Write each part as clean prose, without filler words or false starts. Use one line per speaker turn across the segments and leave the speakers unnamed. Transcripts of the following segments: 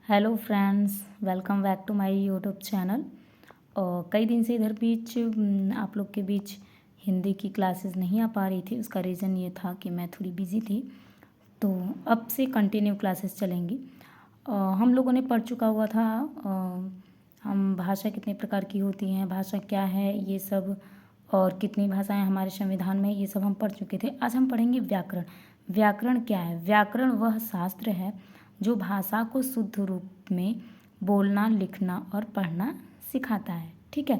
Hello friends, welcome back to my YouTube channel. और कई दिन से इधर बीच आप लोग के बीच हिंदी की क्लासेस नहीं आ पा रही थी। उसका रीज़न ये था कि मैं थोड़ी बिज़ी थी। तो अब से कंटिन्यू क्लासेस चलेंगी। हम लोगों ने पढ़ चुका हुआ था हम भाषा कितने प्रकार की होती हैं, भाषा क्या है, ये सब, और कितनी भाषाएं हमारे संविधान में, ये सब हम पढ़ चुके थे। आज हम पढ़ेंगे व्याकरण। व्याकरण क्या है? व्याकरण वह शास्त्र है जो भाषा को शुद्ध रूप में बोलना, लिखना और पढ़ना सिखाता है। ठीक है।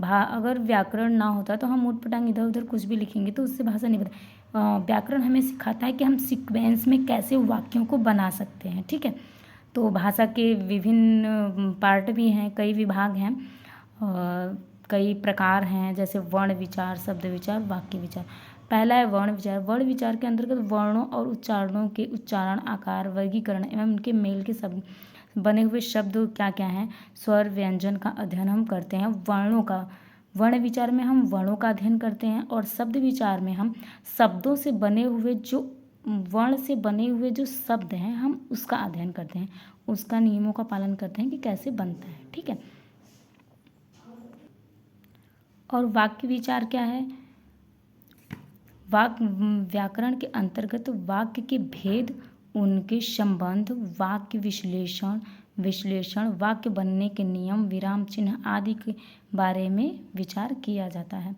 अगर व्याकरण ना होता तो हम ऊट-पटांग इधर उधर कुछ भी लिखेंगे तो उससे भाषा नहीं बता। व्याकरण हमें सिखाता है कि हम सीक्वेंस में कैसे वाक्यों को बना सकते हैं। ठीक है। तो भाषा के विभिन्न पार्ट भी हैं, कई विभाग हैं, कई प्रकार हैं, जैसे वर्ण विचार, शब्द विचार, वाक्य विचार। पहला है वर्ण विचार। वर्ण विचार के अंतर्गत वर्णों और उच्चारणों के उच्चारण, आकार, वर्गीकरण एवं उनके मेल के शब्द बने हुए शब्द क्या क्या हैं, स्वर, व्यंजन का अध्ययन हम करते हैं। वर्णों का, वर्ण विचार में हम वर्णों का अध्ययन करते हैं, और शब्द विचार में हम शब्दों से बने हुए जो वर्ण से बने हुए जो शब्द हैं हम उसका अध्ययन करते हैं, उसका नियमों का पालन करते हैं कि कैसे बनता है। ठीक है। और वाक्य विचार क्या है? व्याकरण के अंतर्गत वाक्य के भेद, उनके संबंध, वाक्य विश्लेषण, वाक्य बनने के नियम, विराम चिन्ह आदि के बारे में विचार किया जाता है।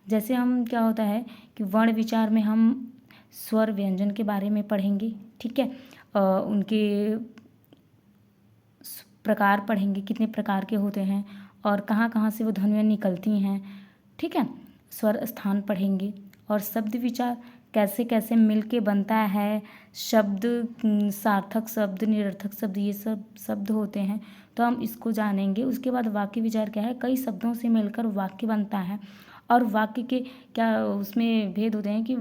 जैसे हम क्या होता है कि वर्ण विचार में हम स्वर व्यंजन के बारे में पढ़ेंगे। ठीक है। उनके प्रकार पढ़ेंगे, कितने प्रकार के होते हैं और कहाँ कहाँ से वो ध्वनियाँ निकलती हैं। ठीक है। स्वर स्थान पढ़ेंगे। और शब्द विचार कैसे कैसे मिल के बनता है, शब्द, सार्थक शब्द, निरर्थक शब्द, ये सब शब्द होते हैं, तो हम इसको जानेंगे। उसके बाद वाक्य विचार क्या है? कई शब्दों से मिलकर वाक्य बनता है, और वाक्य के क्या उसमें भेद होते हैं कि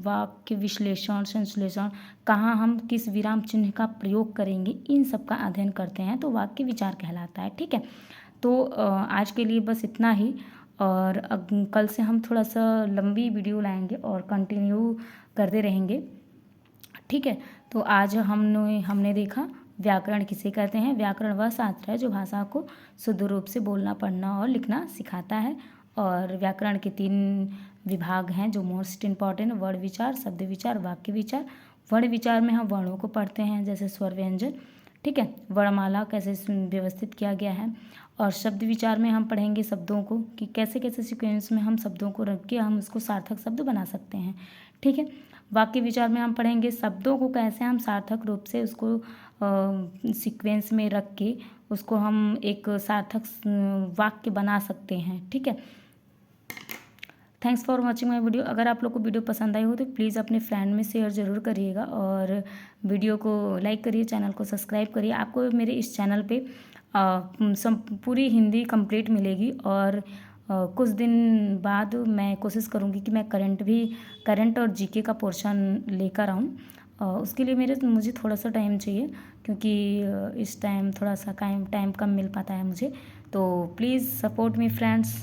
वाक्य विश्लेषण, संश्लेषण, कहाँ हम किस विराम चिन्ह का प्रयोग करेंगे, इन सब का अध्ययन करते हैं, तो वाक्य विचार कहलाता है। ठीक है। तो आज के लिए बस इतना ही, और कल से हम थोड़ा सा लंबी वीडियो लाएंगे और कंटिन्यू करते रहेंगे। ठीक है। तो आज हमने देखा व्याकरण किसे कहते हैं। व्याकरण वह शास्त्र है जो भाषा को शुद्ध रूप से बोलना, पढ़ना और लिखना सिखाता है। और व्याकरण के 3 विभाग हैं जो मोस्ट इम्पॉर्टेंट: वर्ण विचार, शब्द विचार, वाक्य विचार। वर्ण विचार में हम वर्णों को पढ़ते हैं, जैसे स्वर, व्यंजन। ठीक है। वर्णमाला कैसे व्यवस्थित किया गया है। और शब्द विचार में हम पढ़ेंगे शब्दों को, कि कैसे कैसे सीक्वेंस में हम शब्दों को रख के हम उसको सार्थक शब्द बना सकते हैं। ठीक है। वाक्य विचार में हम पढ़ेंगे शब्दों को कैसे हम सार्थक रूप से उसको सीक्वेंस में रख के उसको हम एक सार्थक वाक्य बना सकते हैं। ठीक है। Thanks for watching my video. अगर आप लोग को वीडियो पसंद आई हो तो प्लीज़ अपने फ्रेंड में शेयर ज़रूर करिएगा, और वीडियो को लाइक करिए, चैनल को सब्सक्राइब करिए। आपको मेरे इस चैनल पे पूरी हिंदी कंप्लीट मिलेगी, और कुछ दिन बाद मैं कोशिश करूँगी कि मैं करंट और जीके का पोर्शन लेकर आऊँ। उसके लिए मुझे थोड़ा सा टाइम चाहिए, क्योंकि इस टाइम थोड़ा सा टाइम कम मिल पाता है मुझे। तो प्लीज़ सपोर्ट मी फ्रेंड्स।